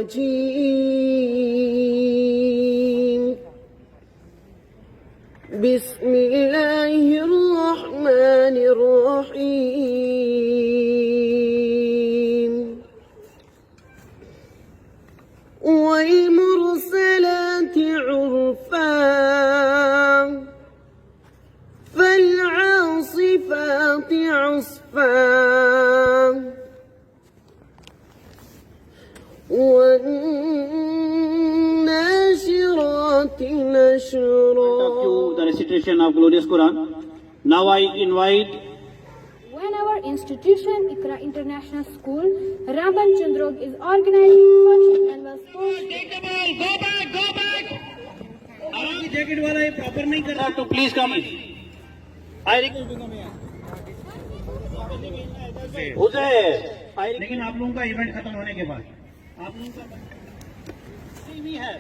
الرجيم بسم الله الرحمن الرحيم والمرسلات عرفا فالعاصفات عصفا والناشرات Nashra. The recitation of glorious Quran. Now I invite When our institution, Iqra International School, Raman Chandrog, is organizing such annual sports. Go back. आपकी jacket वाला ये प्रॉपर नहीं कर रहा तो प्लीज कम आई रिक्वेस्ट उसे लेकिन आप लोगों का इवेंट खत्म होने के बाद आप लोगों का नहीं है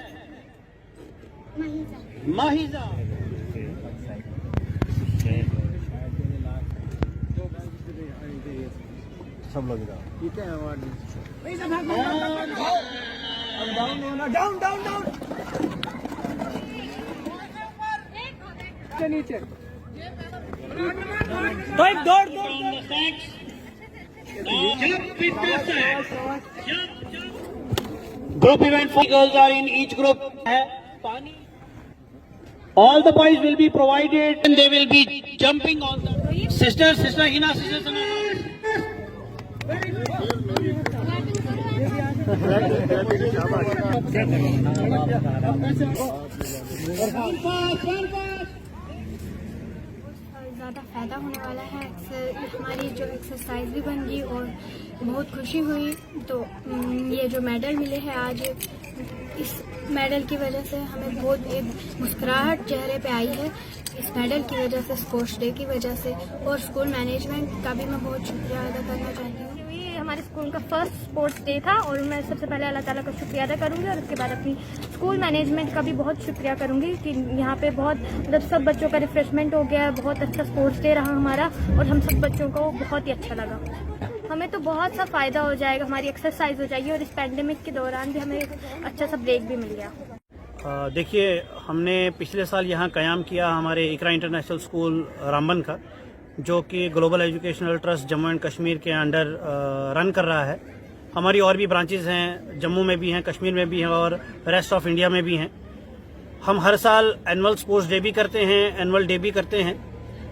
माहिजा सब लोग ठीक है डाउन नीचे दौड़ Group event, 4 girls are in each group. All the boys will be provided and they will be jumping on the sister Hina, sister Sana. ज़्यादा फ़ायदा होने वाला है, हमारी जो एक्सरसाइज भी बन गई और बहुत खुशी हुई. तो ये जो मेडल मिले हैं आज, इस मेडल की वजह से हमें बहुत एक मुस्कुराहट चेहरे पे आई है. इस मेडल की वजह से, स्पोर्ट्स डे की वजह से, और स्कूल मैनेजमेंट का भी मैं बहुत शुक्रिया अदा करना चाहती हूँ. ये हमारे स्कूल का फर्स्ट स्पोर्ट्स डे था और मैं सबसे पहले अल्लाह ताला का शुक्रिया अदा करूँगी और उसके बाद अपनी स्कूल मैनेजमेंट का भी बहुत शुक्रिया करूँगी कि यहाँ पे बहुत मतलब सब बच्चों का रिफ्रेशमेंट हो गया. बहुत अच्छा स्पोर्ट्स डे रहा हमारा और हम सब बच्चों को बहुत ही अच्छा लगा. हमें तो बहुत सा फ़ायदा हो जाएगा, हमारी एक्सरसाइज हो जाएगी और इस पैंडेमिक के दौरान भी हमें अच्छा सा ब्रेक भी मिल गया. देखिए, हमने पिछले साल यहाँ क़याम किया हमारे इकरा इंटरनेशनल स्कूल रामबन का, जो कि global educational trust Jammu and Kashmir के अंडर रन कर रहा है. हमारी और भी ब्रांचेस हैं, जम्मू में भी हैं, कश्मीर में भी हैं और रेस्ट ऑफ इंडिया में भी हैं. हम हर साल एनुअल स्पोर्ट्स डे भी करते हैं, एनुअल डे भी करते हैं.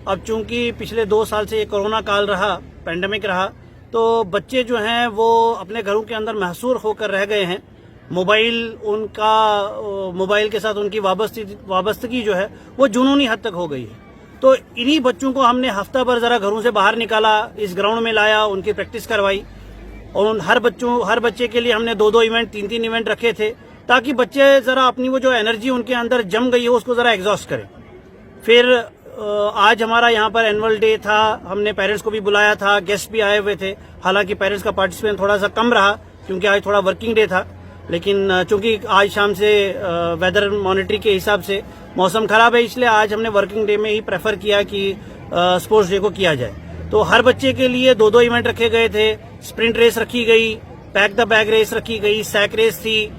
अब चूंकि पिछले 2 साल से ये कोरोना काल रहा, पैंडेमिक रहा, तो बच्चे जो हैं वो अपने घरों के अंदर महसूर होकर रह गए हैं. मोबाइल के साथ उनकी वाबस्तगी जो है वो जुनूनी हद तक हो गई है. तो इन्हीं बच्चों को हमने हफ्ता भर जरा घरों से बाहर निकाला, इस ग्राउंड में लाया, उनकी प्रैक्टिस करवाई और हर बच्चे के लिए हमने 2-2 इवेंट, 3-3 इवेंट रखे थे, ताकि बच्चे जरा अपनी वो जो एनर्जी उनके अंदर जम गई है उसको जरा एग्जॉस्ट करें. फिर आज हमारा यहाँ पर एनुअल डे था, हमने पेरेंट्स को भी बुलाया था, गेस्ट भी आए हुए थे. हालांकि पेरेंट्स का पार्टिसिपेशन थोड़ा सा कम रहा क्योंकि आज थोड़ा वर्किंग डे था, लेकिन चूंकि आज शाम से वेदर मॉनिटरी के हिसाब से मौसम खराब है, इसलिए आज हमने वर्किंग डे में ही प्रेफर किया कि स्पोर्ट्स डे को किया जाए. तो हर बच्चे के लिए 2-2 इवेंट रखे गए थे. स्प्रिंट रेस रखी गई, पैक द बैग रेस रखी गई, सैक रेस थी,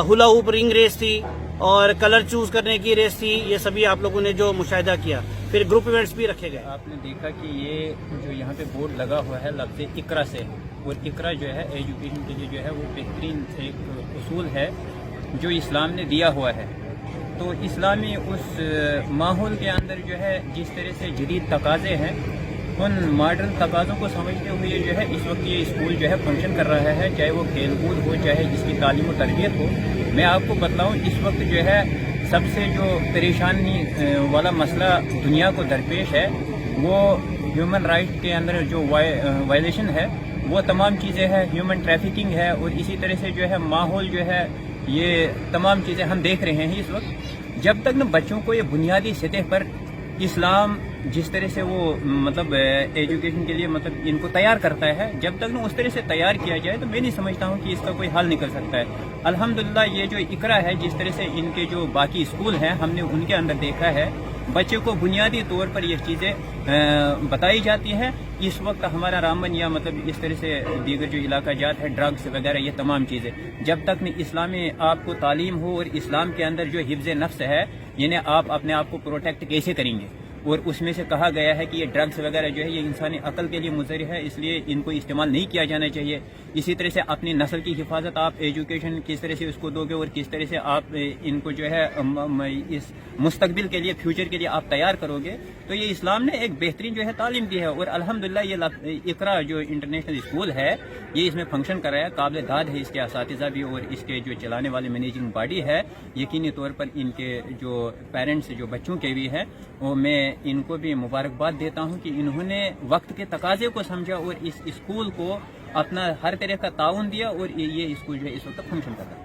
हुला हुप रिंग रेस थी और कलर चूज करने की रेस थी. ये सभी आप लोगों ने जो मुशाहिदा किया. फिर ग्रुप इवेंट्स भी रखे गए. आपने देखा कि ये जो यहाँ पे बोर्ड लगा हुआ है लफ्ज़ इकरा से, और इकरा जो है एजुकेशन के लिए जो है वो बेहतरीन एक उसूल है जो इस्लाम ने दिया हुआ है. तो इस्लामी उस माहौल के अंदर जो है जिस तरह से जदीद तकाज़े हैं, उन मॉडर्न तकाज़ों को समझते हुए जो है इस वक्त ये स्कूल जो है फंक्शन कर रहा है, चाहे वो खेलकूद हो, चाहे इसकी तालीम और तरबियत हो. मैं आपको बतलाऊँ, इस वक्त जो है सबसे जो परेशानी वाला मसला दुनिया को दरपेश है वो ह्यूमन राइट के अंदर जो वायलेशन है, वो तमाम चीज़ें हैं. ह्यूमन ट्रैफिकिंग है और इसी तरह से जो है माहौल जो है, ये तमाम चीज़ें हम देख रहे हैं इस वक्त. जब तक न बच्चों को ये बुनियादी सतह पर इस्लाम जिस तरह से वो मतलब एजुकेशन के लिए मतलब इनको तैयार करता है, जब तक न उस तरह से तैयार किया जाए तो मैं नहीं समझता हूँ कि इसका कोई हल निकल सकता है. अल्हम्दुलिल्लाह ये जो इकरा है, जिस तरह से इनके जो बाकी स्कूल हैं हमने उनके अंदर देखा है بچے کو بنیادی طور پر یہ چیزیں بتائی جاتی ہیں. اس وقت ہمارا رامبن یا مطلب اس طرح سے دیگر جو علاقہ جات ہے ڈرگس وغیرہ یہ تمام چیزیں جب تک نہیں اسلامی آپ کو تعلیم ہو اور اسلام کے اندر جو حفظ نفس ہے یعنی آپ اپنے آپ کو پروٹیکٹ کیسے کریں گے اور اس میں سے کہا گیا ہے کہ یہ ڈرگس وغیرہ جو ہے یہ انسانی عقل کے لیے مضر ہے اس لیے ان کو استعمال نہیں کیا جانا چاہیے. اسی طرح سے اپنی نسل کی حفاظت آپ ایجوکیشن کس طرح سے اس کو دو گے اور کس طرح سے آپ ان کو جو ہے اس مستقبل کے لیے فیوچر کے لیے آپ تیار کرو گے تو یہ اسلام نے ایک بہترین جو ہے تعلیم دی ہے. اور الحمدللہ یہ اقرا جو انٹرنیشنل اسکول ہے یہ اس میں فنکشن کر رہا ہے. قابل داد ہے اس کے اساتذہ بھی اور اس کے جو چلانے والے مینیجنگ باڈی ہے. یقینی طور پر ان کے جو پیرنٹس جو بچوں کے بھی ہیں وہ میں ان کو بھی مبارکباد دیتا ہوں کہ انہوں نے وقت کے تقاضے کو سمجھا اور اس اسکول کو اپنا ہر طرح کا تعاون دیا اور یہ اسکول جو ہے اس وقت فنکشن کر رہا ہے.